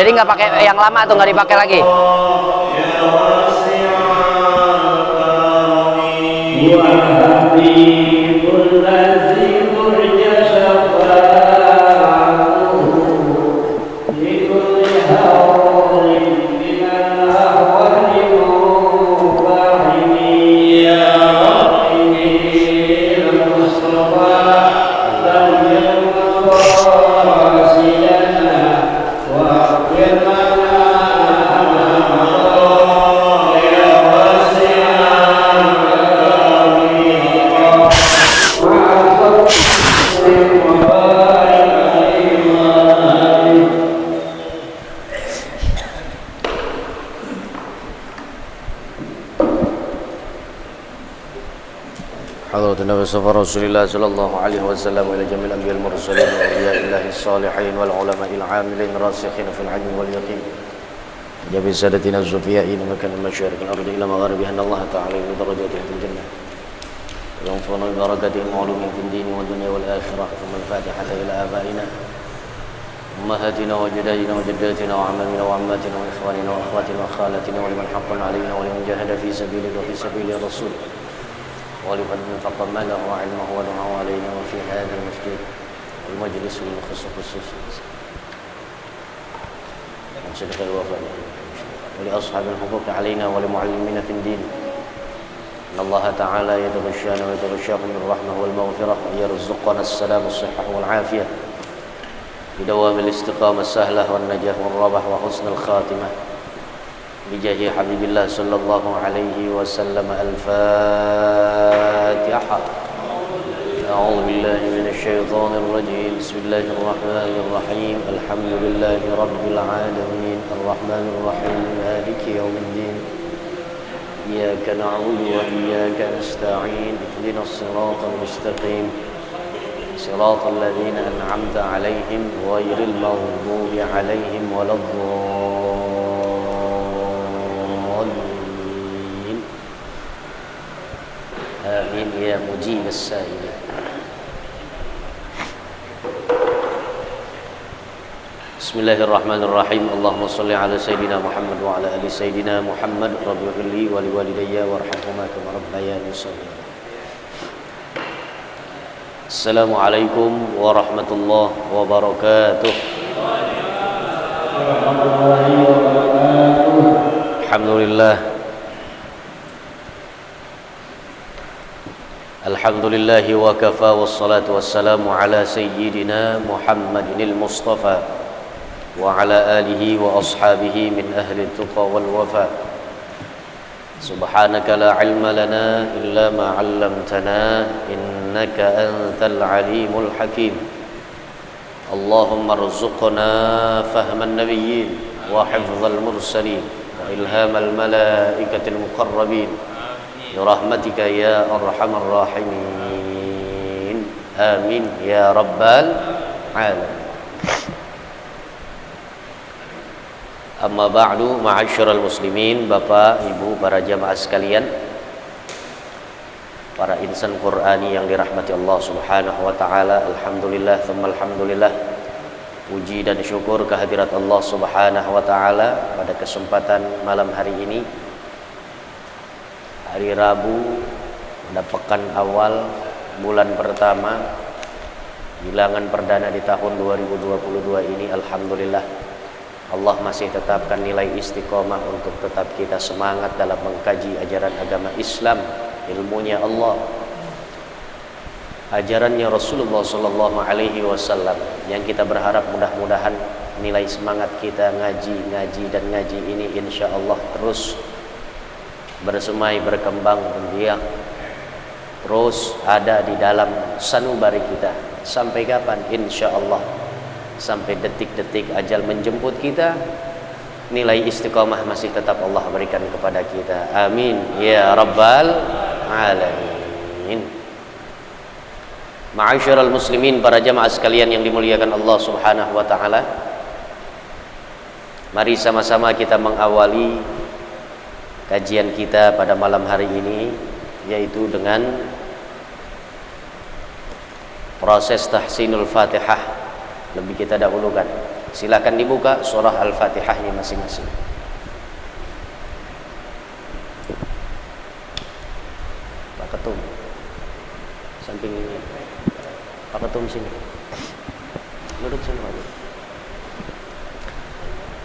Jadi nggak pakai yang lama atau nggak dipakai lagi. Mustafa Rasulullah sallallahu alaihi wasallam ila jamil anbiya'il mursalin wa awliya'illahis salihin wal ulama'il 'amilin rasikhin fil 'ilmi wal yaqin jabi sadatina az-zufiya'in makan masyariqil ardi ila magharibiha Allah ta'ala bi darajatihim fil jannah wa anfa'na bi barakatihim ulumin fid din wad dunya wal akhirah thumma al-fatihata ila abaina ummahatina wa jaddatina wa jaddatina wa ammina wa ammatina wa ikhwanina wa akhwatina wa khalatina wa liman haqqan 'alaina wa liman jahada fi sabilillahi wa fi sabili rasul ولمن انفق ماله وعلمه ودعاه علينا وفي هذا المسجد والمجلس المخصوص من صدق الوفاء ولأصحاب الحقوق علينا ولمعلمين في الدين إن الله تعالى يتغشانا ويتغشاكم بالرحمة والمغفرة ويرزقنا السلام والصحة والعافية بدوام الاستقامة السهلة والنجاح والربح وحسن الخاتمة بجاه حبيب الله صلى الله عليه وسلم. الفاتحة. أعوذ بالله من الشيطان الرجيم. بسم الله الرحمن الرحيم. الحمد لله رب العالمين الرحمن الرحيم مالك يوم الدين إياك نعبد وإياك نستعين اهدنا الصراط المستقيم صراط الذين أنعمت عليهم غير المغضوب عليهم ولا الضالين. آمين يا مجيب السائلين. بسم الله الرحمن الرحيم. اللهم صل على سيدنا محمد وعلى آل سيدنا محمد. رب اغفر لي ولوالدي وارحمهما كما ربياني صغيرا. السلام عليكم ورحمة الله وبركاته. الحمد لله الحمد لله وكفى والصلاة والسلام على سيدنا محمد المصطفى وعلى آله وأصحابه من أهل التقى والوفاء. سبحانك لا علم لنا إلا ما علمتنا إنك أنت العليم الحكيم. اللهم ارزقنا فهم النبيين وحفظ المرسلين وإلهام الملائكة المقربين برحمتك يا أرحم الراحمين. آمين يا رب العالمين. Amma ba'du, ma'asyiral muslimin, Bapak, Ibu, para jamaah sekalian, para insan Qur'ani yang dirahmati Allah Subhanahu wa taala. Alhamdulillah, tsumma alhamdulillah. Puji dan syukur kehadirat Allah Subhanahu wa taala pada kesempatan malam hari ini, hari Rabu, pada pekan awal bulan pertama bilangan perdana di tahun 2022 ini. Alhamdulillah, Allah masih tetapkan nilai istiqomah untuk tetap kita semangat dalam mengkaji ajaran agama Islam, ilmunya Allah, ajarannya Rasulullah sallallahu alaihi wasallam, yang kita berharap mudah-mudahan nilai semangat kita ngaji ini insya Allah terus bersemai, berkembang, berbiak, terus ada di dalam sanubari kita sampai kapan? Insya Allah sampai detik-detik ajal menjemput kita, nilai istiqomah masih tetap Allah berikan kepada kita. Amin ya rabbal alamin. Ma'asyiral muslimin, para jamaah sekalian yang dimuliakan Allah Subhanahu wa taala, mari sama-sama kita mengawali kajian kita pada malam hari ini, yaitu dengan proses tahsinul Fatihah. Lebih kita dahulukan silakan dibuka surah Al-Fatihahnya masing-masing. Pak Ketum, samping ini. Pak Ketum sini. Duduk sini Pak.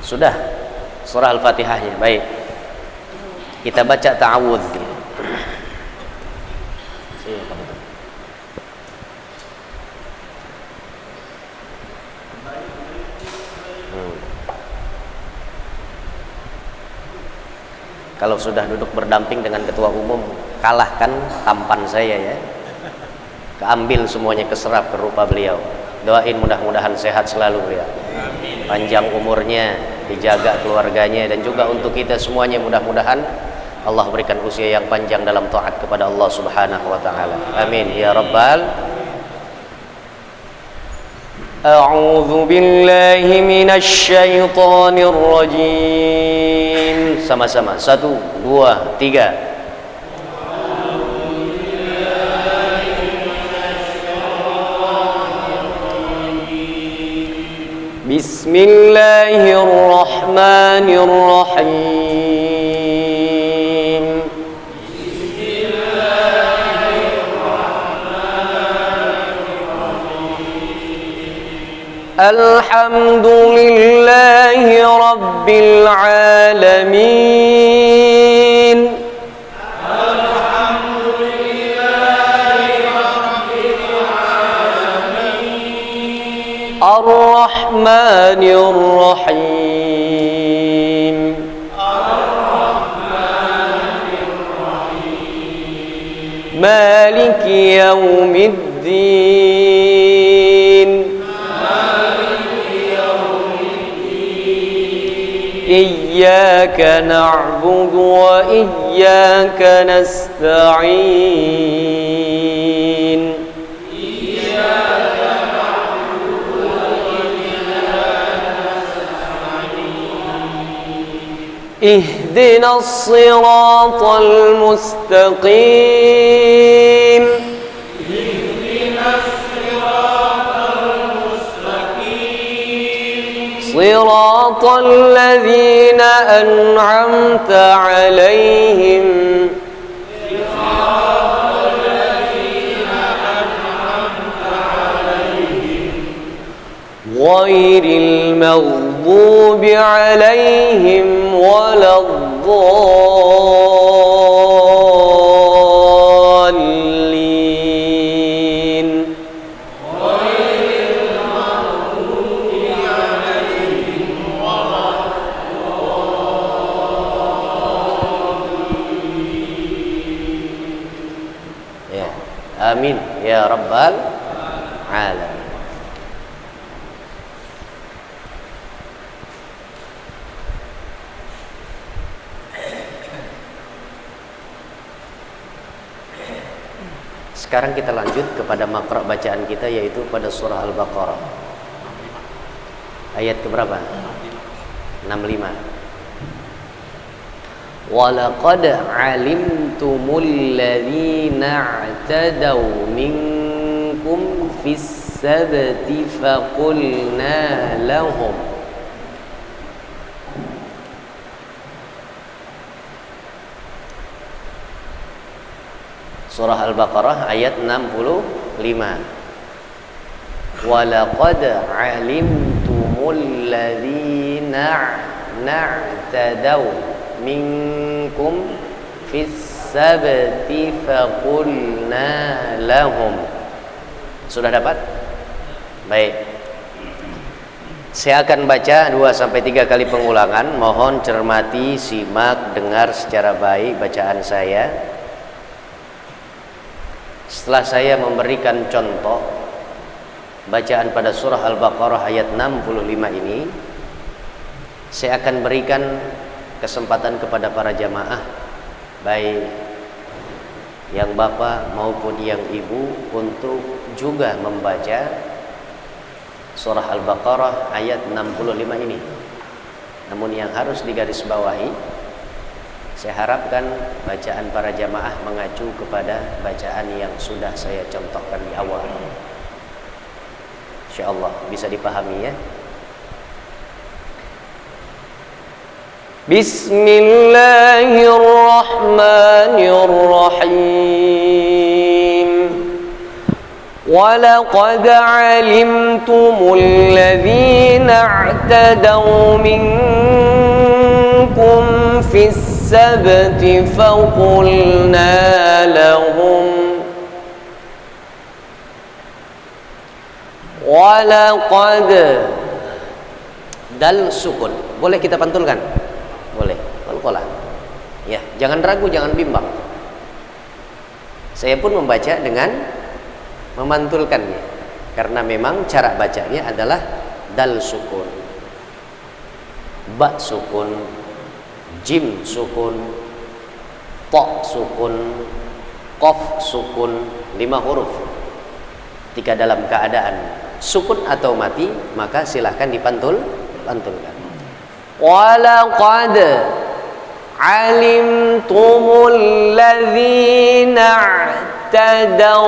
Sudah surah Al-Fatihahnya. Baik. Kita baca ta'awudz. Sini Pak Ketum. Kalau sudah duduk berdamping dengan ketua umum, kalahkan tampan saya ya. Keambil semuanya, keserap ke rupa beliau. Doain mudah-mudahan sehat selalu beliau. Panjang umurnya, dijaga keluarganya, dan juga untuk kita semuanya mudah-mudahan Allah berikan usia yang panjang dalam taat kepada Allah Subhanahu wa taala. Amin ya rabbal. A'udzu billahi minasy syaithanir rajim. Sama-sama. 1, 2, 3. Bismillahirrahmanirrahim. Alhamdulillahi rabbil alamin. Ar-Rahmanir Rahim. Maliki yaumiddin. إياك نعبد وإياك نستعين اهدنا الصراط المستقيم صراط الذين أنعمت عليهم غير المغضوب عليهم ولا الضالين. Ya, amin ya rabbal alamin. Sekarang kita lanjut kepada makra bacaan kita, yaitu pada surah Al-Baqarah. Ayat keberapa? 65. Walaqad alimtumul ladzina i'tadaw minkum fis sabti faqulna lahum. Surah Al-Baqarah ayat 65. Walaqad alimtumul ladzina na'tadaw minkum fis sabti faqulna lahum. Sudah dapat? Baik. Saya akan baca 2-3 kali pengulangan. Mohon cermati, simak, dengar secara baik bacaan saya. Setelah saya memberikan contoh bacaan pada surah Al-Baqarah ayat 65 ini, saya akan berikan kesempatan kepada para jamaah, baik yang bapak maupun yang ibu, untuk juga membaca surah Al-Baqarah ayat 65 ini. Namun yang harus digarisbawahi, saya harapkan bacaan para jamaah mengacu kepada bacaan yang sudah saya contohkan di awal. Insyaallah bisa dipahami ya. Bismillahirrahmanirrahim. Walaqad alimtumul ladzina i'tadaw minkum fis sabti faqulna lahum walaqad dal sukun. Boleh kita pantulkan? Boleh. Qalqalah. Ya, jangan ragu, jangan bimbang. Saya pun membaca dengan memantulkannya karena memang cara bacanya adalah dal sukun, ba sukun, jim sukun, ta sukun, qaf sukun, 5 huruf. Jika dalam keadaan sukun atau mati, maka silahkan dipantulkan. Walaqad alimtumul ladzina i'tadaw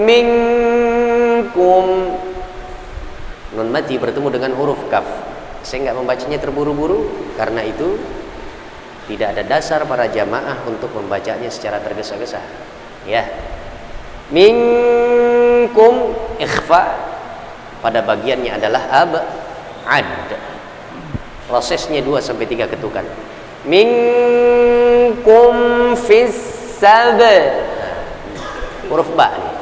minkum. Nun mati bertemu dengan huruf kaf. Saya nggak membacanya terburu-buru karena itu tidak ada dasar para jamaah untuk membacanya secara tergesa-gesa. Ya, minkum ikhfa pada bagiannya adalah ab'ad. Prosesnya 2-3 ketukan. Minkum fis sab. Huruf ba nih,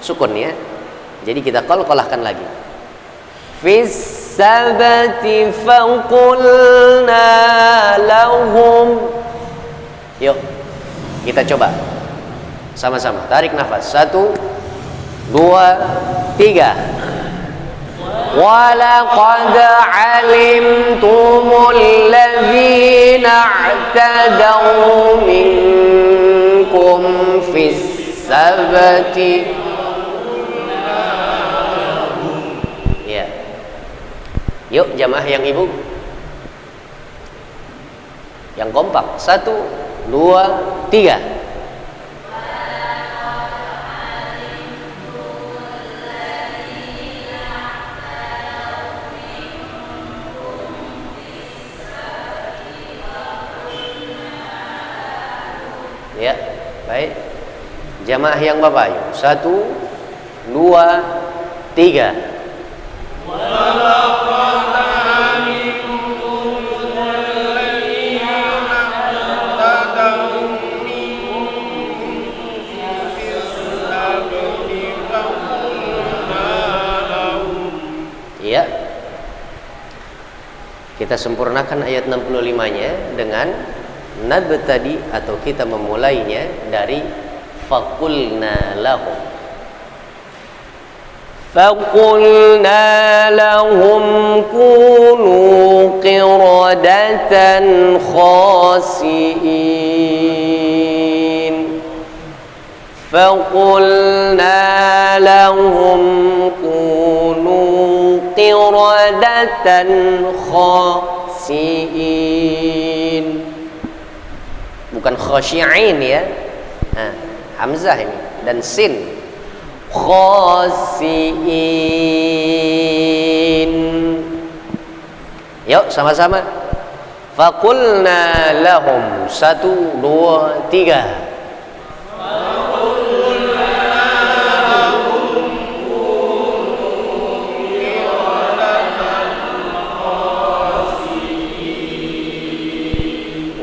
sukun ya. Jadi kita qalqalahkan lagi. Fis sabati faqulna lahum. Yuk, kita coba sama-sama. Tarik nafas. 1, 2, 3. Walaqad alimtumul ladzina i'tadaw minkum fis sabati. Ya. Yuk jamaah yang ibu, yang kompak. 1, 2, 3. Ya, baik. Jamaah yang Bapak, yuk. 1, 2, 3. Ya. Kita sempurnakan ayat 65-nya dengan nabtadi atau kita memulainya dari faqulna lahum. Faqulna lahum kunu qiradatan khasiin. Faqulna lahum kunu qiradatan khasiin. Bukan khasyi'in ya. Nah, hamzah ini dan sin. Khasi'in. Yuk sama-sama. Faqulna lahum. 1, 2, 3.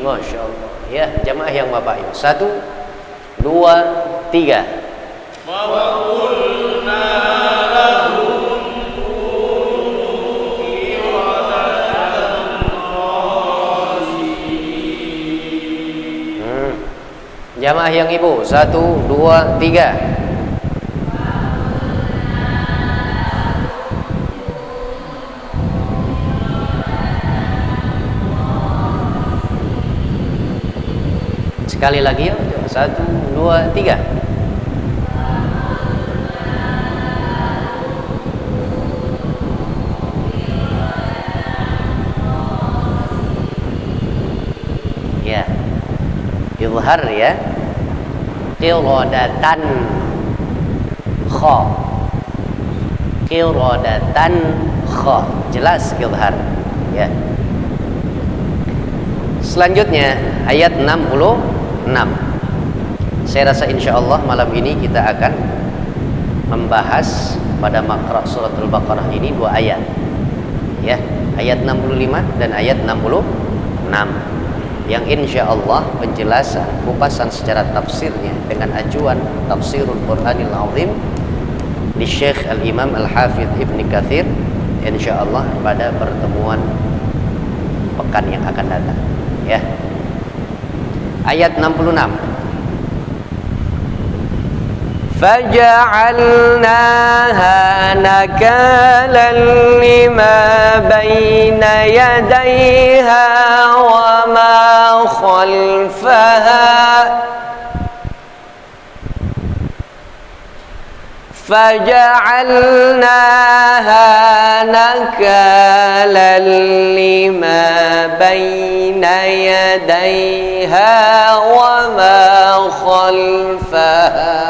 Masya Allah. Ya, jamaah yang Bapak Ibu. 1, 2, 3. Jamaah yang Ibu. 1, 2, 3. Sekali lagi ya. 1, 2, 3. Ya. Izhar ya. Qiradatan kha. Qiradatan kha. Jelas izhar ya. Selanjutnya ayat 66. Saya rasa insya Allah malam ini kita akan membahas pada makra suratul Baqarah ini 2 ayat, ya, ayat 65 dan ayat 66, yang insya Allah penjelasan kupasan secara tafsirnya dengan ajuan Tafsirul Quranil Azim di Syekh Al-Imam Al-Hafidh Ibn Katsir, insya Allah pada pertemuan pekan yang akan datang, ya. Ayat 66. فَجَعَلْنَاهَا نَكَالًا لِمَا بَيْنَ يَدَيْهَا وَمَا خَلْفَهَا فَجَعَلْنَاهَا نَكَالًا لِمَا بَيْنَ يَدَيْهَا وَمَا خَلْفَهَا.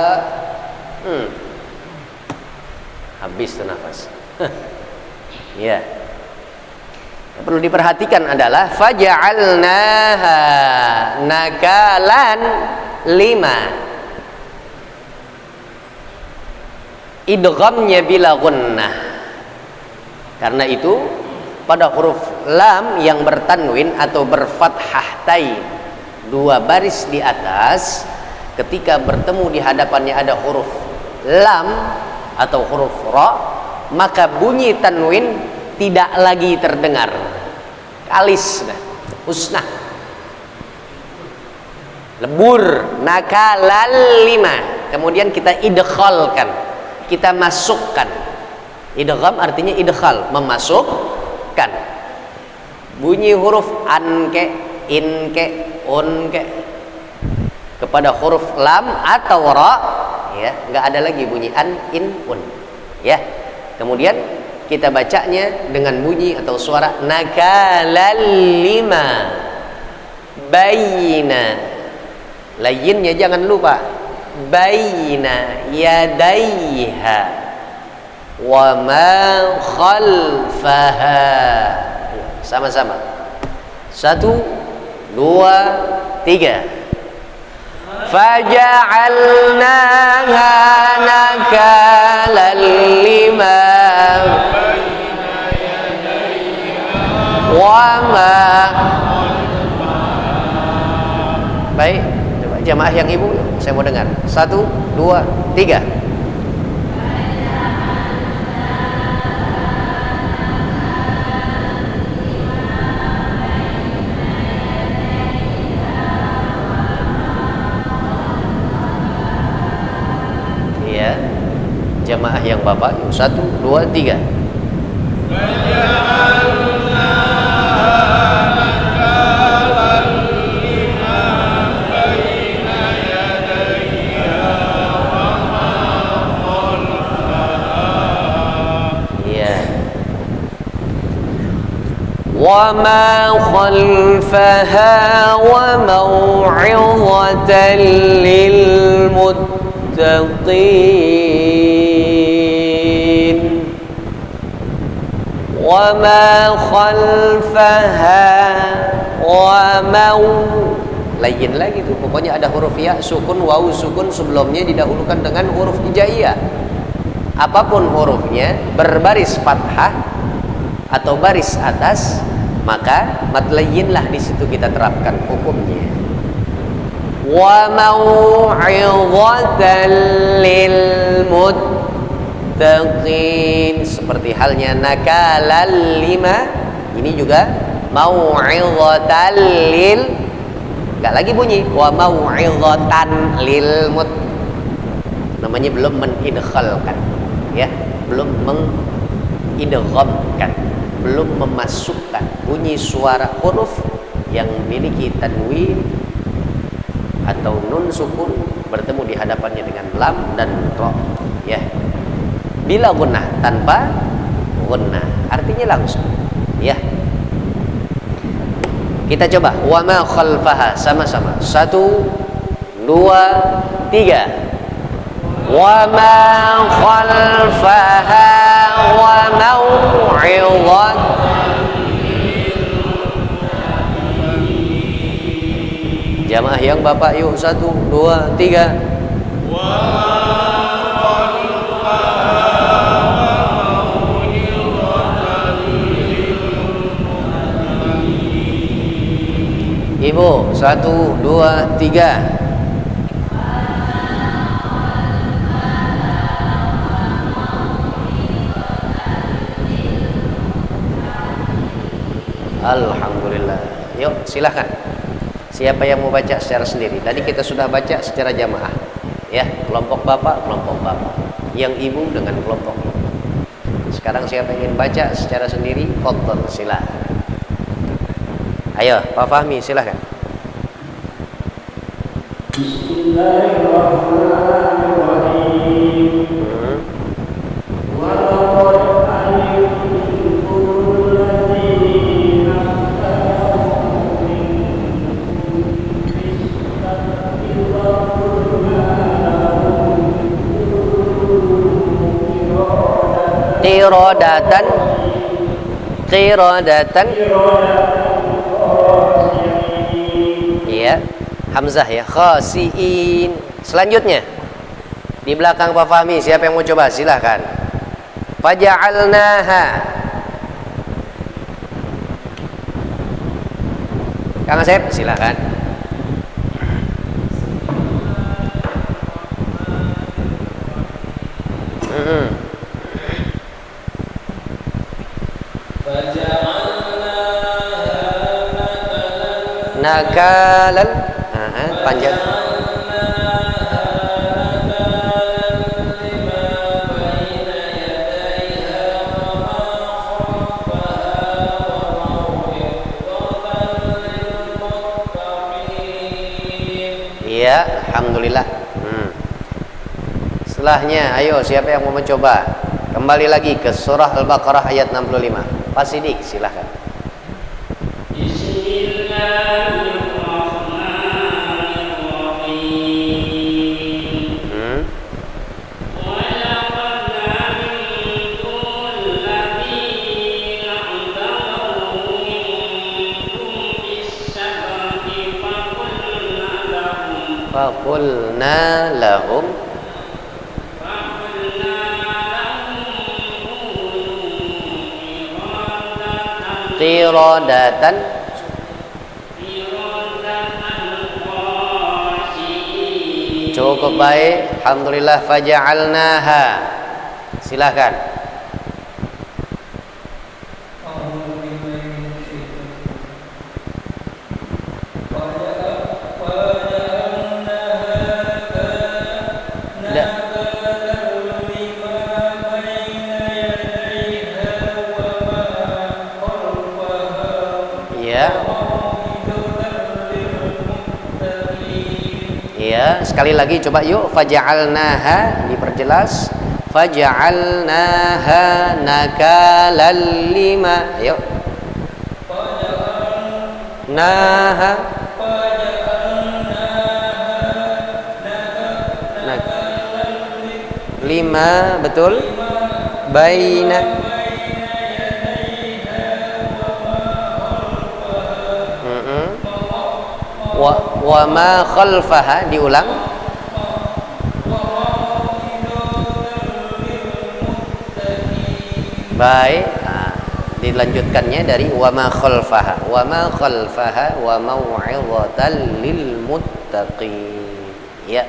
Habis tuh nafas. Ya. Yang perlu diperhatikan adalah faja'alnaha nakalan lima. Idghamnya bila gunnah. Karena itu pada huruf lam yang bertanwin atau berfathah tai, 2 baris di atas, ketika bertemu di hadapannya ada huruf lam atau huruf ra, maka bunyi tanwin tidak lagi terdengar, kalis, husnah, lebur, nakalal lima. Kemudian kita idkhalkan, kita masukkan. Idgham artinya idkhal, memasukkan. Bunyi huruf an ke, in ke, un ke kepada huruf lam atau ra, ya, nggak ada lagi bunyi an, in, un, ya. Kemudian kita bacanya dengan bunyi atau suara nakalal lima baina, layinnya jangan lupa, baina yadaiha wa ma khalfaha. Sama-sama, 1, 2, 3. فَجَعَلْنَاهَا نَكَالًا لِمَا وَمَا. Baik, coba jamaah yang ibu, saya mau dengar. 1, 2, 3. Jamaah yang bapak, 1, 2, 3. وَمَا خَلْفَهَا وَمَوْعِظَةً لِلْمُتَّقِينَ. وَمَا خَلْفَهَا lain lagi tuh, pokoknya ada huruf ya sukun, wawu sukun sebelumnya didahulukan dengan huruf hijaiyah. Apapun hurufnya berbaris fathah atau baris atas, maka mad layyinlah di situ kita terapkan hukumnya. Wa mau'izatan lil muttaqin, seperti halnya nakalal lima, ini juga mau'izatan lil, enggak lagi bunyi wa mau'izatan lil mut, namanya belum menidkhalkan, ya, belum mengidghamkan, belum memasukkan bunyi suara huruf yang memiliki tanwin atau nun sukun bertemu di hadapannya dengan lam dan ra, ya, bila gunnah, tanpa gunnah, artinya langsung, ya. Kita coba wa ma khalfaha sama-sama, 1, 2, 3. Wa ma khalfaha wa mau'izat Jamaah yang bapak yuk, 1, 2, 3. Ibu, 1, 2, 3. Alhamdulillah. Yuk silahkan. Siapa yang mau baca secara sendiri? Tadi kita sudah baca secara jamaah. Ya, kelompok bapak, kelompok bapak. Yang ibu dengan kelompok ibu. Sekarang siapa yang ingin baca secara sendiri? Fadhal, silahkan. Ayo, Pak Fahmi silahkan. Bismillahirrahmanirrahim. Qiradatan, qiradatan. Iya, hamzah ya, khasiin. Selanjutnya di belakang Pak Fahmi, siapa yang mau coba? Silahkan. Faja'alnaha. Kang Asep, silahkan. Nakalan, panjang. Iya, alhamdulillah. Setelahnya, ayo siapa yang mau mencoba? Kembali lagi ke surah Al-Baqarah ayat 65. Pak Sidik, silahkan. Faqulna lahum qiradatan. Cukup baik, alhamdulillah. Faja'alnaha, silakan. Ya, sekali lagi coba yuk. Faja'alnaha, diperjelas. Faja'alnaha nakalal lima. Ayo. Naha. Lima, betul. Baina. Wa ma khalfaha, diulang. Baik, dilanjutkannya dari wa ma khalfaha. Wa ma khalfaha wa mau'izatan lil muttaqin. Ya.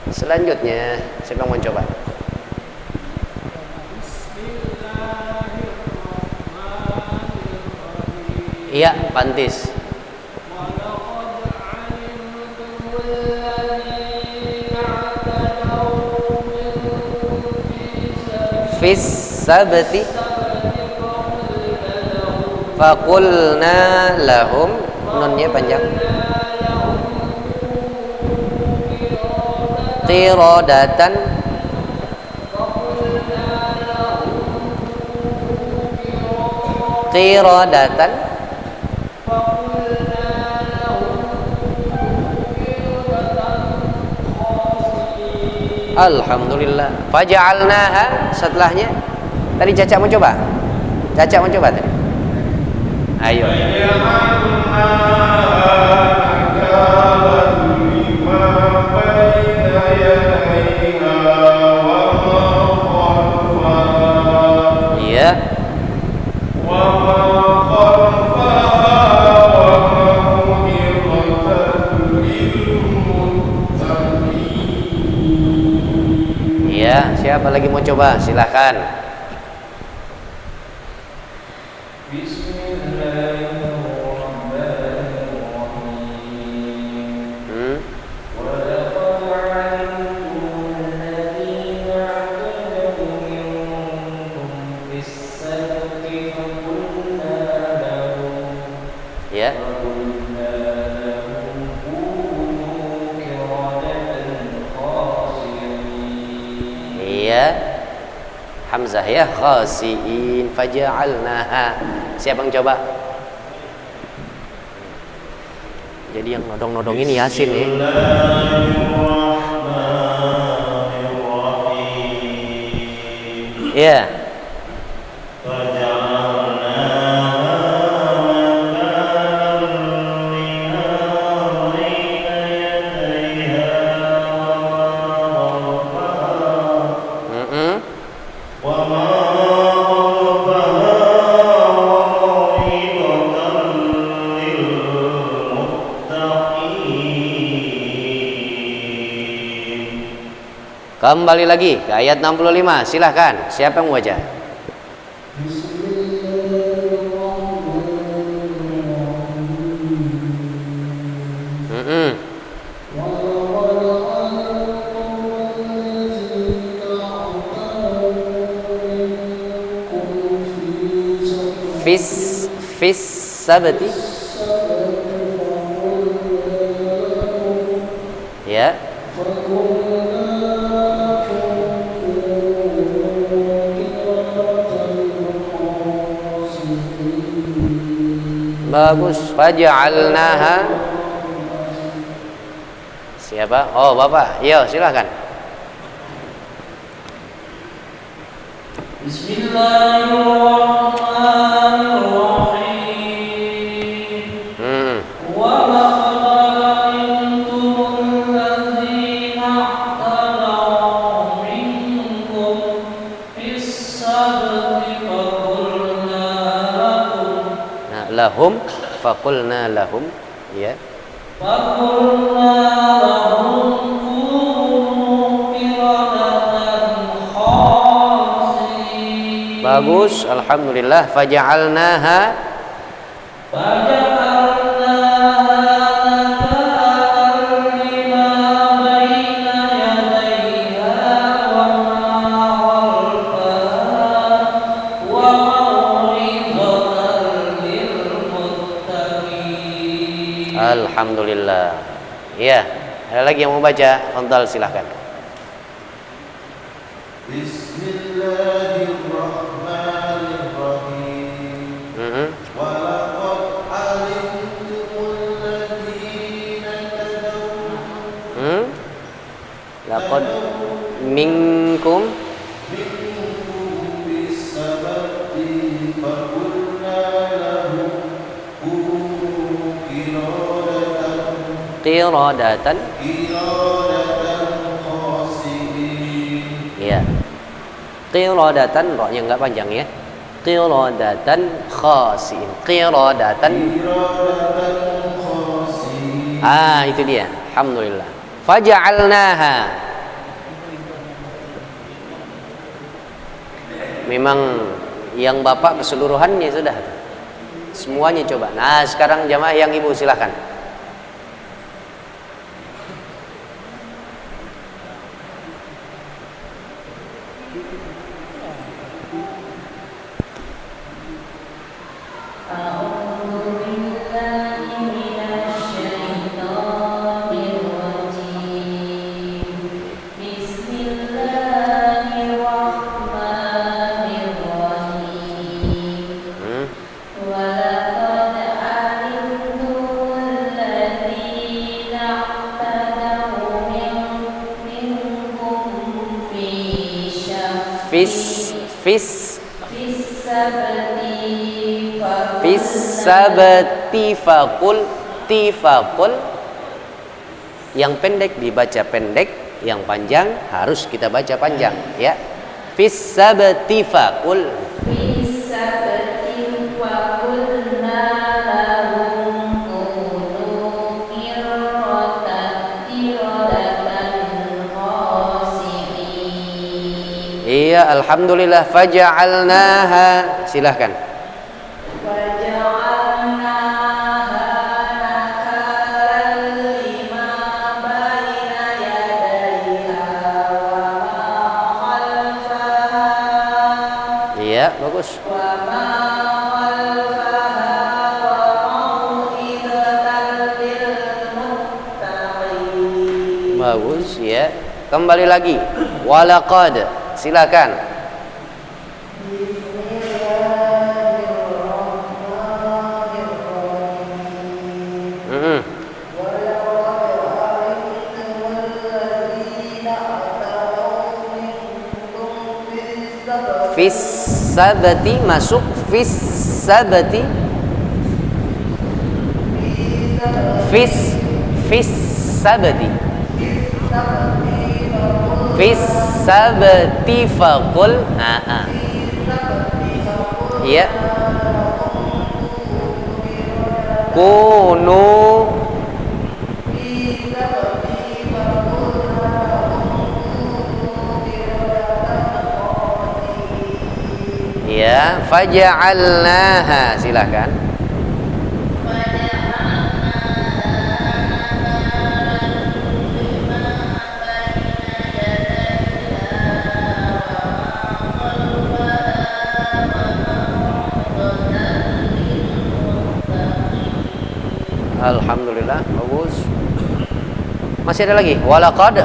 Selanjutnya siapa yang mau coba? Iya, Pantis. Fis sabti faqulna lahum, nunnya panjang. Qiradatan, qiradatan. Alhamdulillah. Faja'alnaha, setelahnya. Tadi Caca mau coba? Caca mau coba tadi? Ayo. Siapa lagi mau coba? Silahkan. Ya. Iya. Hamzah ya, khasiin faja'alnaha. Siapa yang coba? Jadi yang nodong-nodong ini Yasin ya. Iya. Kembali lagi ke ayat 65. Silahkan. Siapa yang mau baca? Fis sabati. Ya. Bagus. Faja'alnaha. Siapa? Oh, Bapak. Yo, silakan. Bismillahirrahmanirrahim. Wa lahum faqulna lahum ya. Faqulna lahum kunu qiradatan khasi'in. Bagus, alhamdulillah. Faja'alnaha alhamdulillah. Ya, ada lagi yang mau baca? Fadhal, silahkan. Bismillahirrahmanirrahim. Walaqad alimtumul ladzina tadaw. Laqad minkum qiradatan khasi'in. Ya. Qiradatan, ro-nya enggak panjang ya. Qiradatan khasi'in. Qiradatan khasi'in. Ah, itu dia. Alhamdulillah. Faja'alnaha. Memang yang Bapak keseluruhannya sudah. Semuanya coba. Nah, sekarang jamaah yang Ibu silahkan. Sabati faqul tifaqul. Yang pendek dibaca pendek, yang panjang harus kita baca panjang ya. Fis sabati faqul. Fis sabati faqulna lahum kunu qiradatan khasi'in. Ya, alhamdulillah. Faja'alnaha. Silahkan. Iya, bagus. Bagus ya. Kembali lagi. Walaqad. Silakan. Fis sabati masuk fis sabati fis sabati fis sabati faqul ya kunu ya faja'alnaha. Silakan. Alhamdulillah, bagus. Masih ada lagi. Walaqad.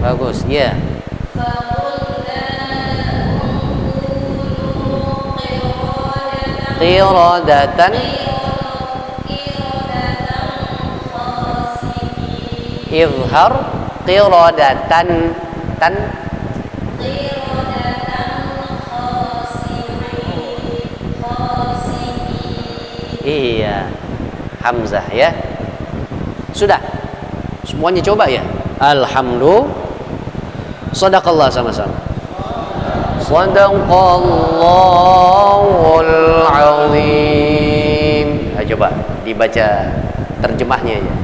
Bagus, ya. Qiradatan izhar qiradatan tan iya hamzah ya. Sudah semuanya coba ya. Alhamdulillah. Shadaqallah sama-sama. Shadaqallahul azim. Coba dibaca terjemahnya aja.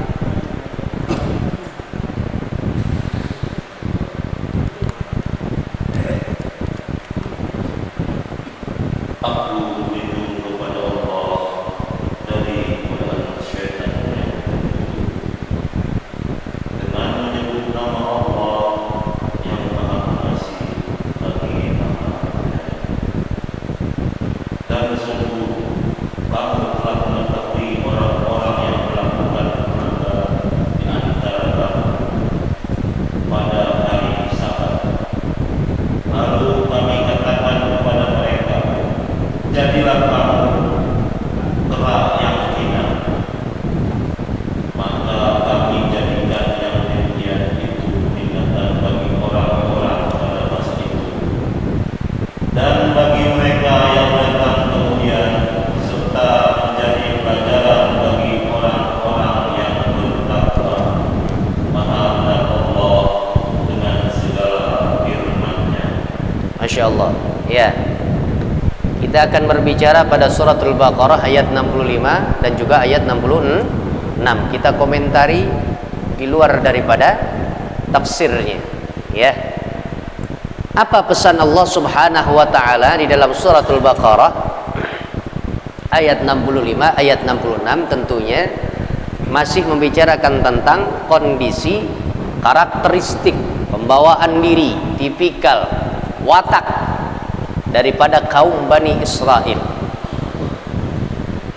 Masya Allah. Ya, kita akan berbicara pada suratul Baqarah ayat 65 dan juga ayat 66. Kita komentari di luar daripada tafsirnya. Ya, apa pesan Allah Subhanahu wa Ta'ala di dalam suratul Baqarah ayat 65 ayat 66? Tentunya masih membicarakan tentang kondisi, karakteristik, pembawaan diri, tipikal, watak daripada kaum Bani Israel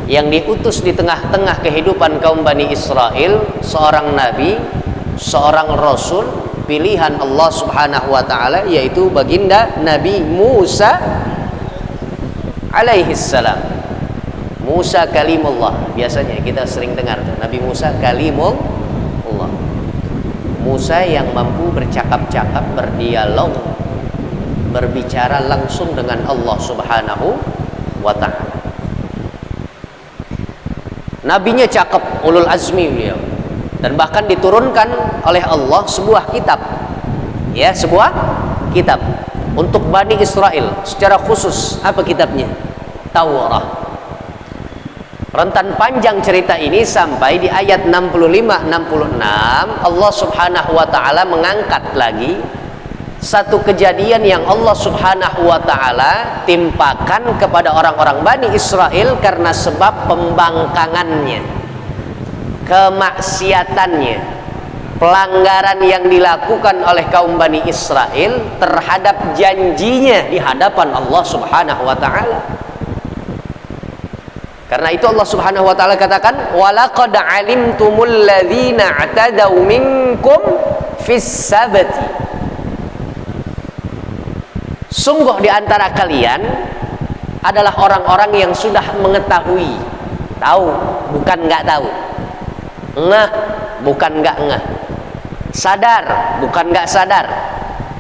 yang diutus di tengah-tengah kehidupan kaum Bani Israel, seorang nabi, seorang rasul pilihan Allah Subhanahu wa Ta'ala, yaitu baginda Nabi Musa alaihi salam. Musa kalimullah, biasanya kita sering dengar Nabi Musa kalimullah, Musa yang mampu bercakap-cakap, berdialog, berbicara langsung dengan Allah Subhanahu wa Ta'ala. Nabinya cakep, ulul azmi beliau, dan bahkan diturunkan oleh Allah sebuah kitab, ya, sebuah kitab untuk Bani Israel secara khusus. Apa kitabnya? Taurah. Rentan panjang cerita ini sampai di ayat 65-66 Allah subhanahu wa ta'ala mengangkat lagi satu kejadian yang Allah subhanahu wa ta'ala timpakan kepada orang-orang Bani Israel karena sebab pembangkangannya, kemaksiatannya, pelanggaran yang dilakukan oleh kaum Bani Israel terhadap janjinya di hadapan Allah subhanahu wa ta'ala. Karena itu Allah subhanahu wa ta'ala katakan walaqad alimtumul ladzina i'tadaw minkum fis sabti. Sungguh di antara kalian adalah orang-orang yang sudah mengetahui, tahu bukan nggak tahu, ngeh bukan nggak ngeh, sadar bukan nggak sadar,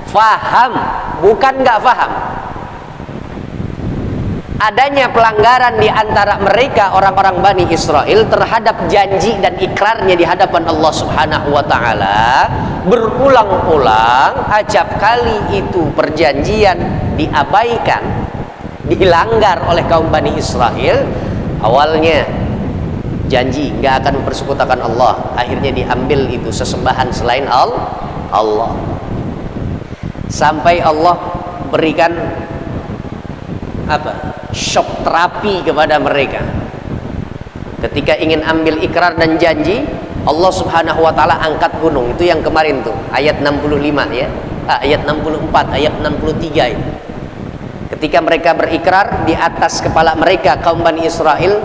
faham bukan nggak faham. Adanya pelanggaran di antara mereka orang-orang Bani Israel terhadap janji dan ikrarnya di hadapan Allah subhanahu wa ta'ala berulang-ulang. Acap kali itu perjanjian diabaikan, dilanggar oleh kaum Bani Israel. Awalnya janji nggak akan mempersekutukan Allah, akhirnya diambil itu sesembahan selain Allah, sampai Allah berikan shock terapi kepada mereka. Ketika ingin ambil ikrar dan janji, Allah subhanahu wa ta'ala angkat gunung. Itu yang kemarin tuh ayat 65 ya, ayat 64, ayat 63 itu. Ketika mereka berikrar, di atas kepala mereka kaum Bani Israel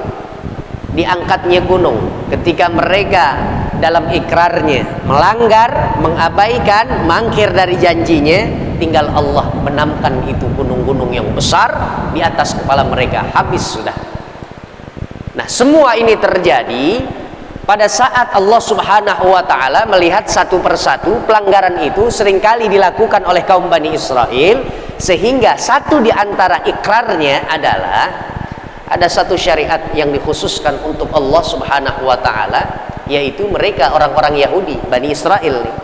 diangkatnya gunung. Ketika mereka dalam ikrarnya melanggar, mengabaikan, mangkir dari janjinya, tinggal Allah menamkan itu gunung-gunung yang besar di atas kepala mereka, habis sudah. Nah, semua ini terjadi pada saat Allah subhanahu wa ta'ala melihat satu persatu pelanggaran itu seringkali dilakukan oleh kaum Bani Israel, sehingga satu di antara ikrarnya adalah ada satu syariat yang dikhususkan untuk Allah subhanahu wa ta'ala, yaitu mereka orang-orang Yahudi, Bani Israel nih,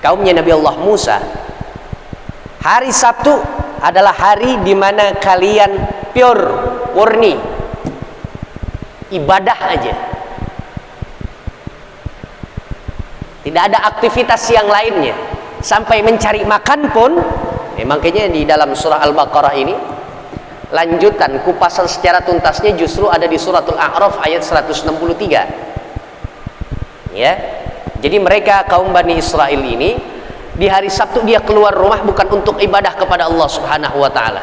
kaumnya Nabi Allah Musa. Hari Sabtu adalah hari di mana kalian pure, murni ibadah aja, tidak ada aktivitas yang lainnya, sampai mencari makan pun. Makanya di dalam surah Al-Baqarah ini lanjutan kupasan secara tuntasnya justru ada di suratul A'raf ayat 163 ya. Jadi mereka kaum Bani Israel ini di hari Sabtu dia keluar rumah bukan untuk ibadah kepada Allah subhanahu wa ta'ala.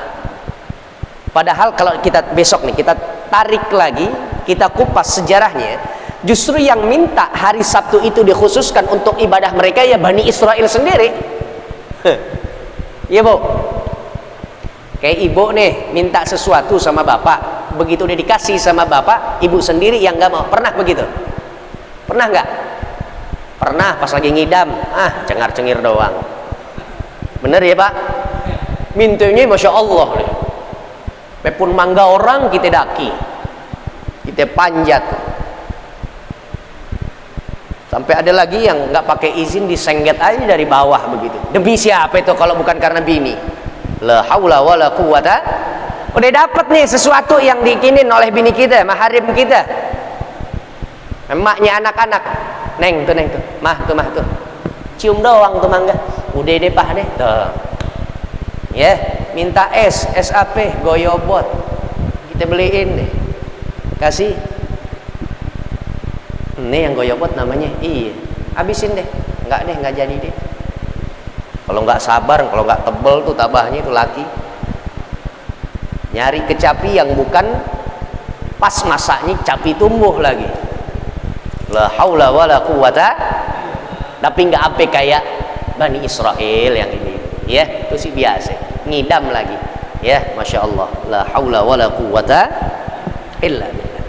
Padahal kalau kita besok nih kita tarik lagi, kita kupas sejarahnya, justru yang minta hari Sabtu itu dikhususkan untuk ibadah mereka ya Bani Israel sendiri. Iya bu, kayak ibu nih minta sesuatu sama bapak, begitu udah dikasih sama bapak, ibu sendiri yang gak mau. Pernah begitu? Pernah nggak? Pernah pas lagi ngidam, cengar-cengir doang. Bener ya pak? Mintanya Masya Allah nih, pepun mangga orang kita daki, kita panjat. Sampai ada lagi yang nggak pakai izin disengget aja dari bawah begitu. Demi siapa itu kalau bukan karena bini? La haula wala quwata. Udah dapat nih sesuatu yang dikinin oleh bini kita, maharim kita, emaknya anak-anak. Neng tuh, mah tuh, cium doang tuh mangga, udah deh pah deh, tuh, ya, minta SAP, goyobot, kita beliin deh, kasih, ini yang goyobot namanya, iya, habisin deh, nggak jadi deh, kalau nggak sabar, kalau nggak tebel tuh tabahnya itu laki, nyari kecapi yang bukan pas masaknya capi tumbuh lagi. La haula wala quwata. Tapi nggak apa kayak Bani Israel yang ini ya, itu sih biasa ngidam lagi ya, Masya Allah. La haula wala quwata illa billah.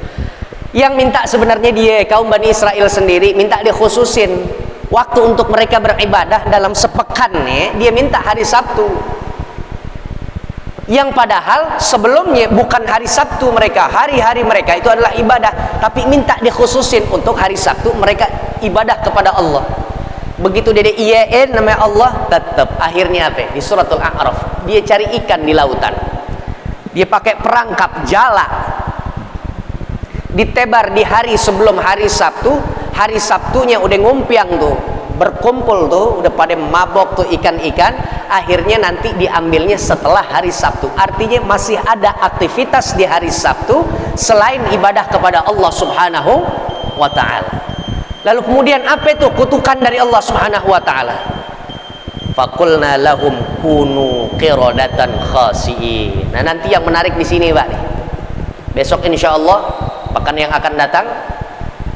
Yang minta sebenarnya dia kaum Bani Israel sendiri, minta dikhususin waktu untuk mereka beribadah dalam sepekan nih, dia minta hari Sabtu, yang padahal sebelumnya bukan hari Sabtu mereka, hari-hari mereka itu adalah ibadah, tapi minta dikhususin untuk hari Sabtu mereka ibadah kepada Allah. Begitu dia iyain namanya Allah, tetap akhirnya apa? Di suratul A'raf dia cari ikan di lautan. Dia pakai perangkap jala, ditebar di hari sebelum hari Sabtu. Hari Sabtunya udah ngumpiang tuh, berkumpul tuh, udah pada mabok tuh ikan-ikan. Akhirnya nanti diambilnya setelah hari Sabtu. Artinya masih ada aktivitas di hari Sabtu selain ibadah kepada Allah Subhanahu wa ta'ala. Lalu kemudian apa itu kutukan dari Allah Subhanahu wa ta'ala? Faqulna lahum kunu qiradatan khasi'in. Nah, nanti yang menarik di sini, Pak. Besok insyaallah pekan yang akan datang,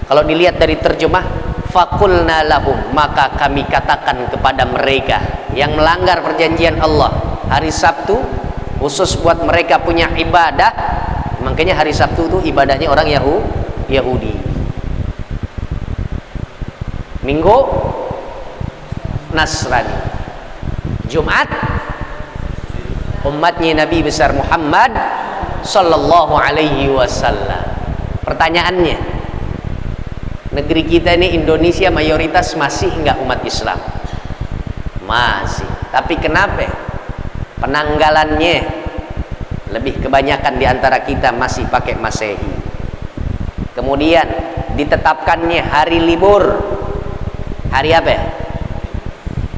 kalau dilihat dari terjemah, faqulna lahum, maka kami katakan kepada mereka yang melanggar perjanjian Allah hari Sabtu, khusus buat mereka punya ibadah. Makanya hari Sabtu itu ibadahnya orang Yahudi. Minggu Nasrani. Jumat umatnya Nabi besar Muhammad sallallahu alaihi wasallam. Pertanyaannya, negeri kita ini Indonesia mayoritas masih enggak umat Islam? Masih. Tapi kenapa penanggalannya lebih kebanyakan di antara kita masih pakai Masehi? Kemudian ditetapkannya hari libur. Hari apa?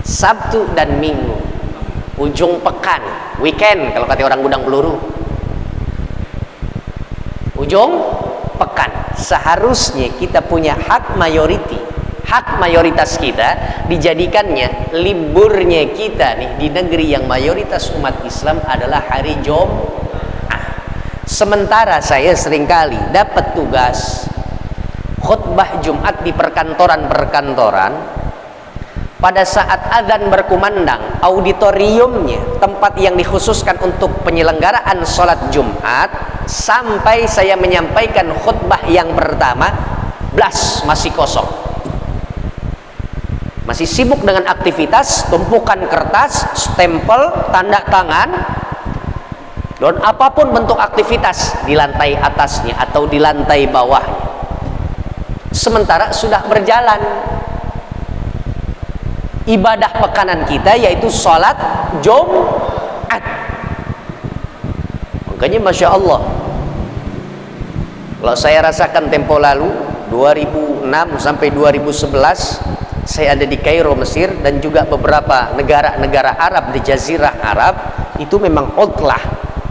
Sabtu dan Minggu. Ujung pekan, weekend kalau kata orang Gudang Peluru. Ujung pekan. Seharusnya kita punya hak mayoriti, hak mayoritas kita dijadikannya liburnya kita nih di negeri yang mayoritas umat Islam adalah hari Jumat. Sementara saya seringkali dapat tugas khutbah Jumat di perkantoran-perkantoran. Pada saat azan berkumandang, auditoriumnya, tempat yang dikhususkan untuk penyelenggaraan sholat Jumat, sampai saya menyampaikan khutbah yang pertama, blas masih kosong. Masih sibuk dengan aktivitas, tumpukan kertas, stempel, tanda tangan, dan apapun bentuk aktivitas di lantai atasnya atau di lantai bawahnya. Sementara sudah berjalan ibadah pekanan kita, yaitu sholat Jumat. Makanya Masya Allah, kalau saya rasakan tempo lalu 2006 sampai 2011 saya ada di Kairo, Mesir, dan juga beberapa negara-negara Arab di Jazirah Arab, itu memang utlah,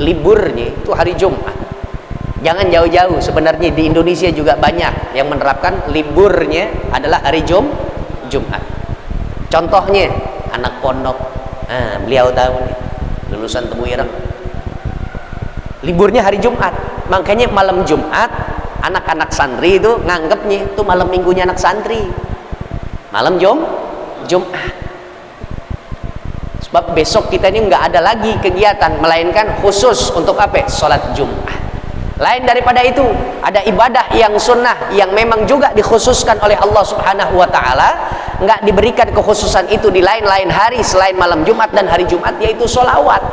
liburnya itu hari Jumat. Jangan jauh-jauh, sebenarnya di Indonesia juga banyak yang menerapkan liburnya adalah hari Jumat. Contohnya anak pondok, beliau tahu nih, lulusan Tebuireng, liburnya hari Jumat. Makanya malam Jumat anak-anak santri itu nganggapnya itu malam minggunya anak santri, malam Jumat. Sebab besok kita ini nggak ada lagi kegiatan, melainkan khusus untuk apa? Sholat Jumat. Lain daripada itu, ada ibadah yang sunnah yang memang juga dikhususkan oleh Allah Subhanahu wa ta'ala, nggak diberikan kekhususan itu di lain-lain hari selain malam Jumat dan hari Jumat, yaitu sholawat.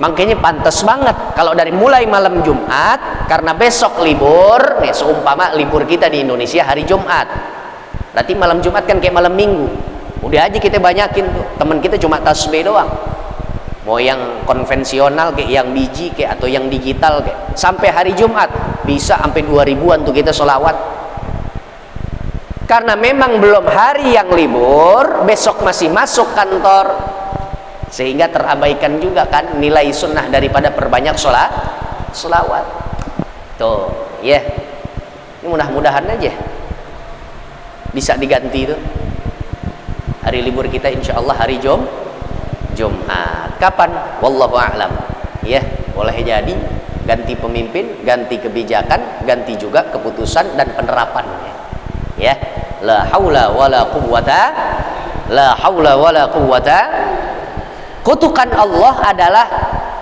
Makanya pantas banget kalau dari mulai malam Jumat, karena besok libur nih, seumpama libur kita di Indonesia hari Jumat, berarti malam Jumat kan kayak malam Minggu. Udah aja kita banyakin tuh, teman kita cuma tasbih doang, mau yang konvensional kayak yang biji kayak atau yang digital kayak, sampai hari Jumat bisa sampai 2000-an tuh kita sholawat. Karena memang belum hari yang libur, besok masih masuk kantor, sehingga terabaikan juga kan nilai sunnah daripada perbanyak sholawat. Tuh, ya. Ini mudah-mudahan aja bisa diganti tuh. Hari libur kita insya Allah hari Jumat. Kapan? Wallahu a'lam. Ya, boleh jadi ganti pemimpin, ganti kebijakan, ganti juga keputusan dan penerapannya. Ya, la haula wala quwwata, la haula wala quwwata. Kutukan Allah adalah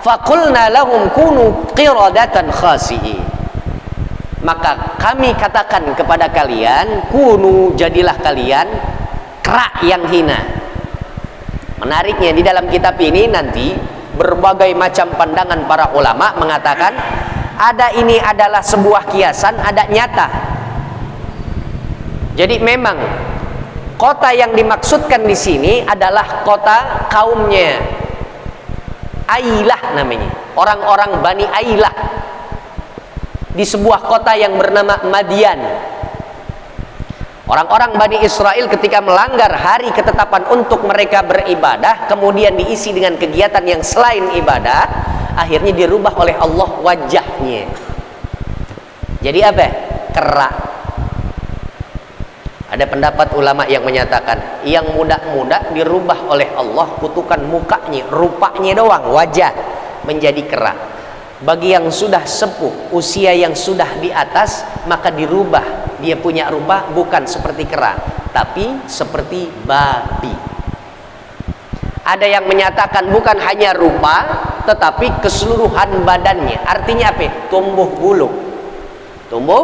faqulna lahum kunu qiradatan khasi'in. Maka kami katakan kepada kalian, kunu, jadilah kalian kera yang hina. Menariknya di dalam kitab ini nanti berbagai macam pandangan para ulama mengatakan ada ini adalah sebuah kiasan, ada nyata. Jadi memang kota yang dimaksudkan di sini adalah kota kaumnya. Ailah namanya, orang-orang Bani Ailah di sebuah kota yang bernama Madian. Orang-orang Bani Israel ketika melanggar hari ketetapan untuk mereka beribadah, kemudian diisi dengan kegiatan yang selain ibadah, akhirnya dirubah oleh Allah wajahnya. Jadi apa? Kera. Ada pendapat ulama yang menyatakan yang muda-muda dirubah oleh Allah kutukan mukanya, rupanya doang, wajah menjadi kera. Bagi yang sudah sepuh, usia yang sudah di atas, maka dirubah, dia punya rupa bukan seperti kera, tapi seperti babi. Ada yang menyatakan bukan hanya rupa, tetapi keseluruhan badannya. Artinya apa? Tumbuh bulu. Tumbuh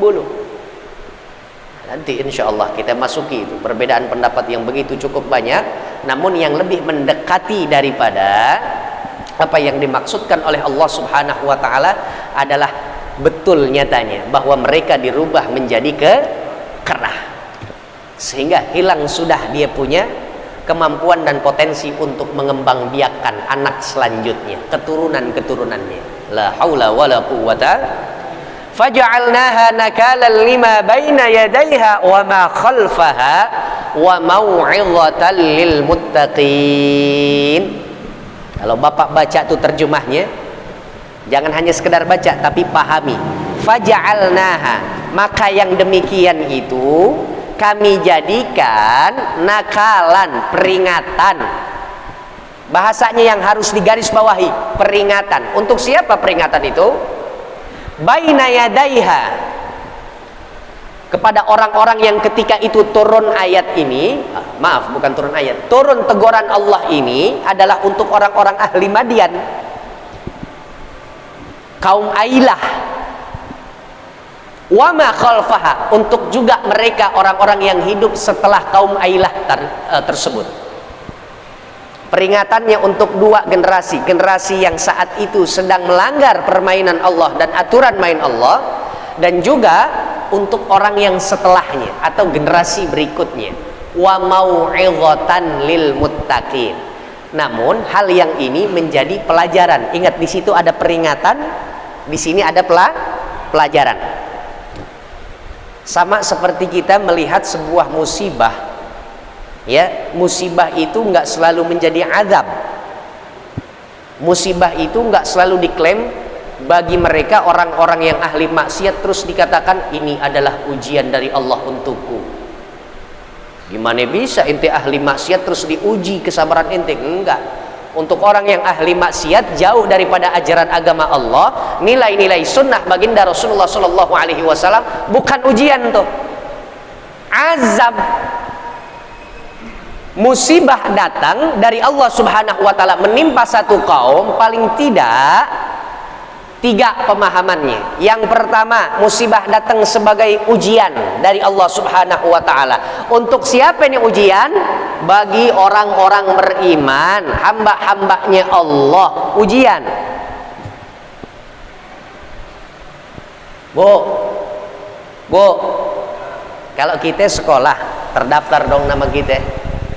bulu. Nanti insya Allah kita masuki itu. Perbedaan pendapat yang begitu cukup banyak, namun yang lebih mendekati daripada apa yang dimaksudkan oleh Allah Subhanahu wa Ta'ala adalah betul nyatanya bahwa mereka dirubah menjadi kera, sehingga hilang sudah dia punya kemampuan dan potensi untuk mengembangbiakkan anak selanjutnya, keturunan-keturunannya. La haula wala quwwata. Faja'alnaha nakalan lima baina yadayha wa ma khalfaha wa mau'izatan lil muttaqin. Kalau Bapak baca tuh terjemahnya, jangan hanya sekedar baca tapi pahami. Faja'alnaha, maka yang demikian itu kami jadikan nakalan, peringatan. Bahasanya yang harus digarisbawahi, peringatan. Untuk siapa peringatan itu? Baina yadaiha, kepada orang-orang yang ketika itu turun ayat ini, maaf bukan turun ayat, turun teguran Allah ini adalah untuk orang-orang ahli Madian, kaum Ailah. Wa ma khalfaha, untuk juga mereka orang-orang yang hidup setelah kaum Ailah tersebut. Peringatannya untuk dua generasi, generasi yang saat itu sedang melanggar permainan Allah dan aturan main Allah, dan juga untuk orang yang setelahnya atau generasi berikutnya. Wa mau'izatan lil muttaqin. Namun hal yang ini menjadi pelajaran. Ingat, di situ ada peringatan, di sini ada pelajaran. Sama seperti kita melihat sebuah musibah. Ya, musibah itu nggak selalu menjadi azab. Musibah itu nggak selalu diklaim bagi mereka orang-orang yang ahli maksiat terus dikatakan ini adalah ujian dari Allah untukku. Gimana bisa ente ahli maksiat terus diuji kesabaran ente? Enggak. Untuk orang yang ahli maksiat jauh daripada ajaran agama Allah, nilai-nilai sunnah baginda Rasulullah Shallallahu Alaihi Wasallam, bukan ujian tuh, azab. Musibah datang dari Allah Subhanahu wa Ta'ala menimpa satu kaum, paling tidak tiga pemahamannya. Yang pertama, musibah datang sebagai ujian dari Allah Subhanahu wa Ta'ala. Untuk siapa ini ujian? Bagi orang-orang beriman, hamba-hambanya Allah, ujian. Bu, kalau kita sekolah, terdaftar dong nama kita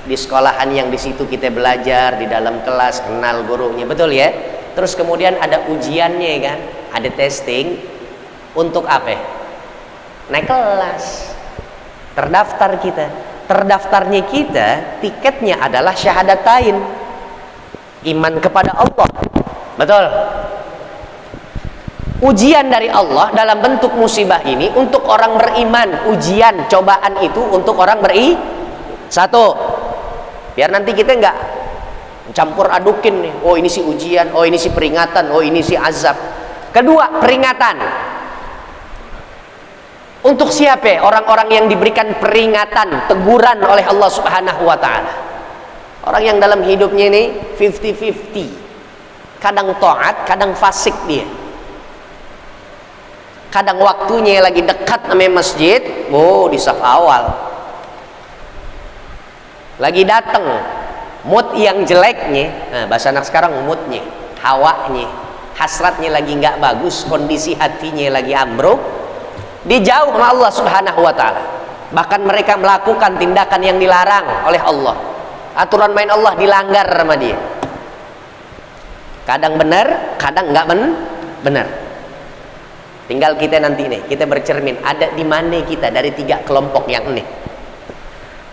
di sekolahan yang di situ kita belajar, di dalam kelas kenal gurunya, betul ya? Terus kemudian ada ujiannya kan, ada testing. Untuk apa? Naik kelas. Terdaftar kita. Terdaftarnya kita, tiketnya adalah syahadatain, iman kepada Allah, betul? Ujian dari Allah dalam bentuk musibah ini untuk orang beriman. Ujian, cobaan itu untuk orang satu, biar nanti kita nggak campur adukin nih, oh ini si ujian, oh ini si peringatan, oh ini si azab. Kedua, peringatan untuk siapa? Orang-orang yang diberikan peringatan, teguran oleh Allah Subhanahu wa Ta'ala. Orang yang dalam hidupnya ini 50-50, kadang taat, kadang fasik dia. Kadang waktunya lagi dekat sama masjid, oh di saf awal. Lagi datang, mood yang jeleknya, nah bahasa anak sekarang moodnya, hawanya, hasratnya lagi nggak bagus, kondisi hatinya lagi ambruk, dijauh sama Allah Subhanahu wa Ta'ala. Bahkan mereka melakukan tindakan yang dilarang oleh Allah, aturan main Allah dilanggar sama dia. Kadang benar, kadang nggak benar. Tinggal kita nanti nih, kita bercermin ada di mana kita dari 3 kelompok yang ini.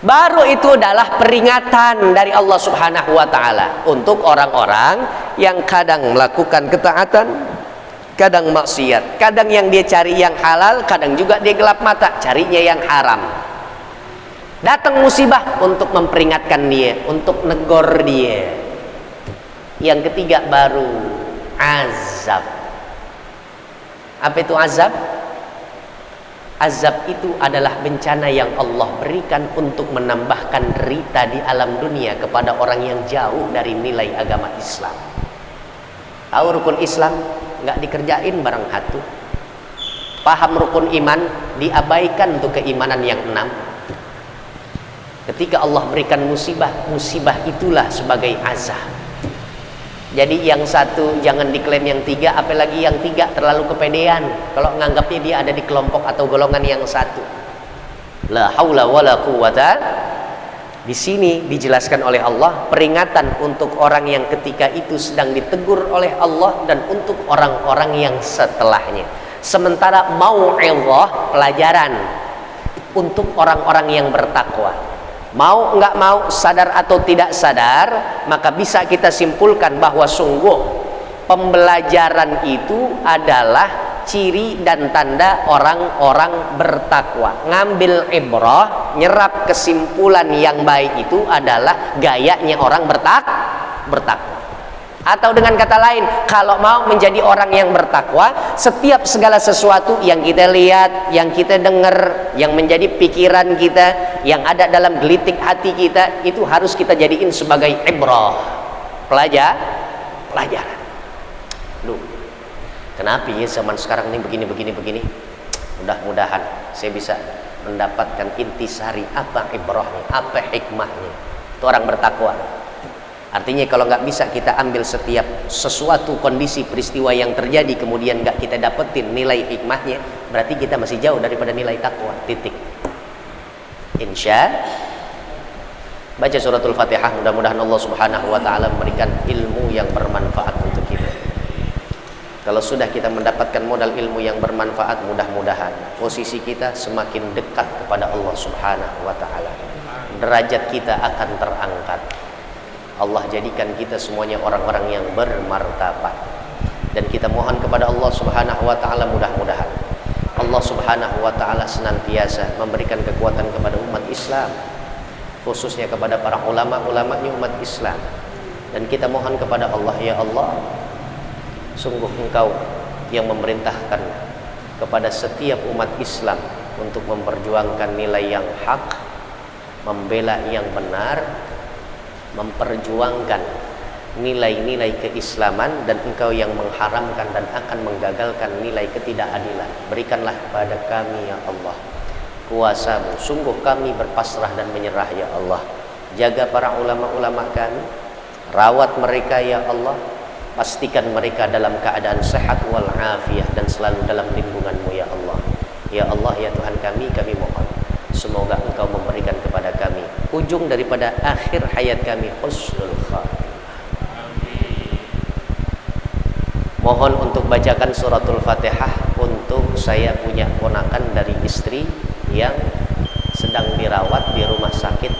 Baru itu adalah peringatan dari Allah Subhanahu wa taala untuk orang-orang yang kadang melakukan ketaatan, kadang maksiat, kadang yang dia cari yang halal, kadang juga dia gelap mata carinya yang haram. Datang musibah untuk memperingatkan dia, untuk negor dia. Yang ketiga baru azab. Apa itu azab? Azab itu adalah bencana yang Allah berikan untuk menambahkan derita di alam dunia kepada orang yang jauh dari nilai agama Islam. Tahu rukun Islam nggak dikerjain barang hatu. Paham rukun iman diabaikan untuk keimanan yang 6. Ketika Allah berikan musibah, musibah itulah sebagai azab. Jadi yang satu jangan diklaim yang 3, apalagi yang 3 terlalu kepedean kalau nganggapnya dia ada di kelompok atau golongan yang satu. La haula wala quwata. Di sini dijelaskan oleh Allah peringatan untuk orang yang ketika itu sedang ditegur oleh Allah dan untuk orang-orang yang setelahnya. Sementara mau'izah pelajaran untuk orang-orang yang bertakwa. Mau nggak mau, sadar atau tidak sadar, maka bisa kita simpulkan bahwa sungguh pembelajaran itu adalah ciri dan tanda orang-orang bertakwa. Ngambil ibrah, nyerap kesimpulan yang baik itu adalah gayanya orang bertakwa. Atau dengan kata lain, kalau mau menjadi orang yang bertakwa, setiap segala sesuatu yang kita lihat, yang kita dengar, yang menjadi pikiran kita, yang ada dalam gelitik hati kita, itu harus kita jadiin sebagai ibrah, pelajaran. Duh, kenapa ya zaman sekarang ini begini? Mudah-mudahan saya bisa mendapatkan intisari apa ibrahnya, apa hikmahnya. Itu orang bertakwa. Artinya kalau nggak bisa kita ambil setiap sesuatu kondisi peristiwa yang terjadi kemudian nggak kita dapetin nilai hikmahnya, berarti kita masih jauh daripada nilai takwa. Titik. Insya baca suratul Fatihah, mudah-mudahan Allah Subhanahu wa taala memberikan ilmu yang bermanfaat untuk kita. Kalau sudah kita mendapatkan modal ilmu yang bermanfaat, mudah-mudahan posisi kita semakin dekat kepada Allah Subhanahu wa taala. Derajat kita akan terangkat. Allah jadikan kita semuanya orang-orang yang bermartabat, dan kita mohon kepada Allah Subhanahu wa taala mudah-mudahan Allah Subhanahu wa taala senantiasa memberikan kekuatan kepada umat Islam, khususnya kepada para ulama-ulamanya umat Islam. Dan kita mohon kepada Allah, ya Allah, sungguh Engkau yang memerintahkan kepada setiap umat Islam untuk memperjuangkan nilai yang hak, membela yang benar, memperjuangkan nilai-nilai keislaman, dan Engkau yang mengharamkan dan akan menggagalkan nilai ketidakadilan. Berikanlah pada kami ya Allah kuasa-Mu. Sungguh kami berpasrah dan menyerah ya Allah. Jaga para ulama-ulama kami, rawat mereka ya Allah, pastikan mereka dalam keadaan sehat wal afiyah dan selalu dalam lindungan-Mu ya Allah. Ya Allah ya Tuhan kami mohon semoga Engkau memberikan kepada kami ujung daripada akhir hayat kami husnul khatimah. Mohon untuk bacakan suratul Fatihah untuk saya punya ponakan dari istri yang sedang dirawat di rumah sakit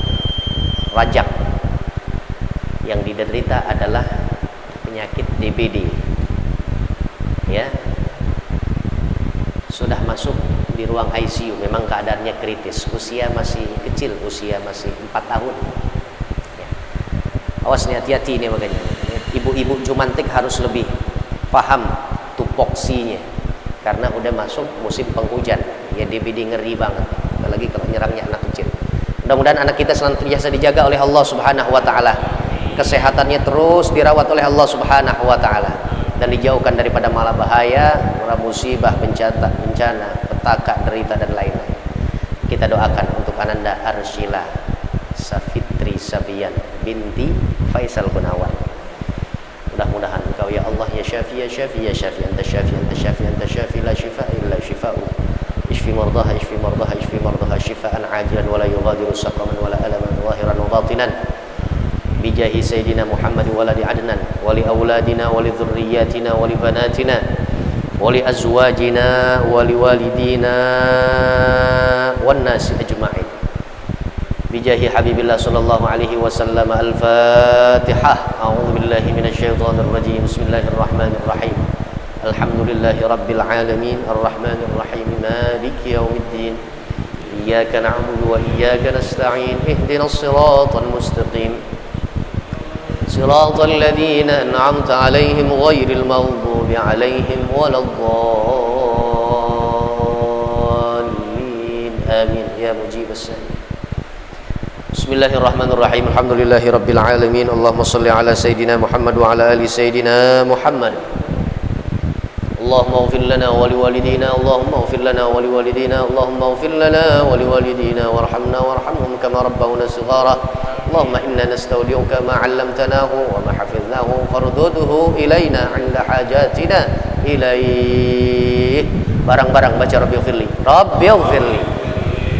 Rajak. Yang diderita adalah penyakit DBD. Ya. Sudah masuk di ruang ICU, memang keadaannya kritis, usia masih kecil, usia masih 4 tahun ya. Awas nih, hati-hati nih, makanya ibu-ibu jumantik harus lebih paham tupoksinya karena udah masuk musim penghujan ya. DBD ngeri banget, apalagi kalau nyerangnya anak kecil. Mudah-mudahan anak kita senantiasa dijaga oleh Allah Subhanahu wa taala, kesehatannya terus dirawat oleh Allah Subhanahu wa taala, dan dijauhkan daripada malah bahaya, musibah, bencana, petaka, derita dan lain-lain. Kita doakan untuk Ananda Arsyila Safitri Sabian binti Faisal Gunawan. Mudah-mudahan Engkau ya Allah ya Syafi ya Syafi ya Syafi, Anta Syafi Anta Syafi Anta Syafi, la shifa illa shifa'u. Ishfi mardaha ishfi mardaha ishfi mardaha shifaan ajilan wa la yughadiru saqaman wa la alaman zahiran wa batinan. بجاه سيدنا محمد ولد عدنان ولأولادنا ولذرياتنا ولبناتنا ولأزواجنا ولوالدينا والناس أجمعين بجاه حبيب الله صلى الله عليه وسلم. الفاتحة. أعوذ بالله من الشيطان الرجيم. بسم الله الرحمن الرحيم. الحمد لله رب العالمين الرحمن الرحيم مالك يوم الدين إياك نعبد وإياك نستعين اهدنا الصراط المستقيم صراط الذين أنعمت عليهم غير المغضوب عليهم ولا الضالين آمين يا مجيب السائلين. بسم الله الرحمن الرحيم. الحمد لله رب العالمين اللهم صل على سيدنا محمد وعلى آل سيدنا محمد. اللهم اغفر لنا ولوالدينا اللهم اغفر لنا ولوالدينا اللهم اغفر لنا ولوالدينا وارحمنا وارحمهم كما ربونا صغارا. اللهم إنا نستودعك ما علمتناه وما حفظناه فردده إلينا عند حاجاتنا إليه. Barang-barang baca Rabbi ighfirli Rabbi ighfirli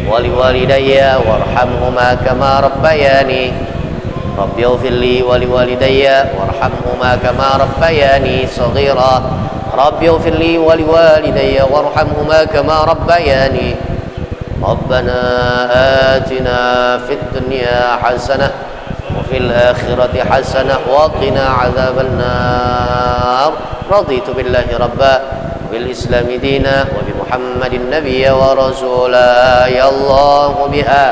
waliwalidayya warhamhuma kama rabbayani Rabbi ighfirli waliwalidayya warhamhuma kama rabbayani saghira Rabbi ighfirli waliwalidayya warhamhuma kama rabbayani ربنا آتنا في الدنيا حسنة وفي الآخرة حسنة وقنا عذاب النار. رضيت بالله ربا وبالإسلام دينا وبمحمد النبي ورسولا يا الله بها.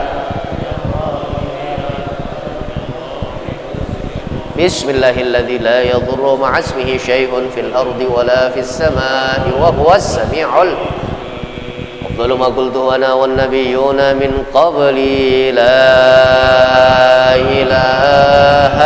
بسم الله الذي لا يضر مع اسمه شيء في الأرض ولا في السماء وهو السميع أفضل ما قلت أنا والنبيون من قبلي لا إله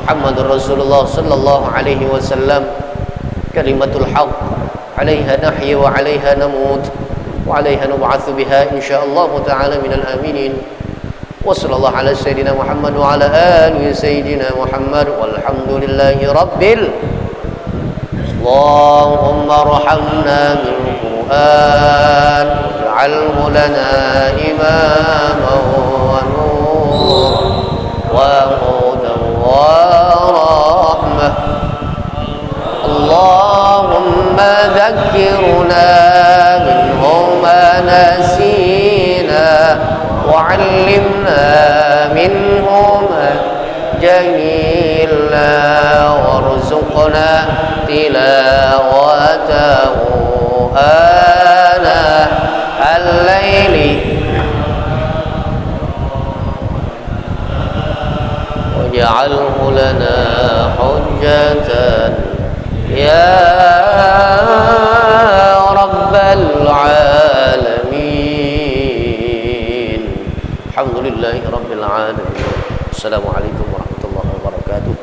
محمد رسول الله صلى الله عليه وسلم كلمة الحق عليها نحيا وعليها نموت وعليها نبعث بها إن شاء الله تعالى من الآمنين. وصلى الله على سيدنا محمد وعلى آله سيدنا محمد والحمد لله رب اللهم ارحمنا بالقرآن واجعله لنا إماما ونورا وهدى ورحمة. اللهم ذكرنا منه ما نسينا وعلمنا منه ما جهلنا وارزقنا تلاوته آناء الليل واجعله لنا حجة يا رب العالمين. الحمد لله رب العالمين. السلام عليكم ورحمة الله وبركاته.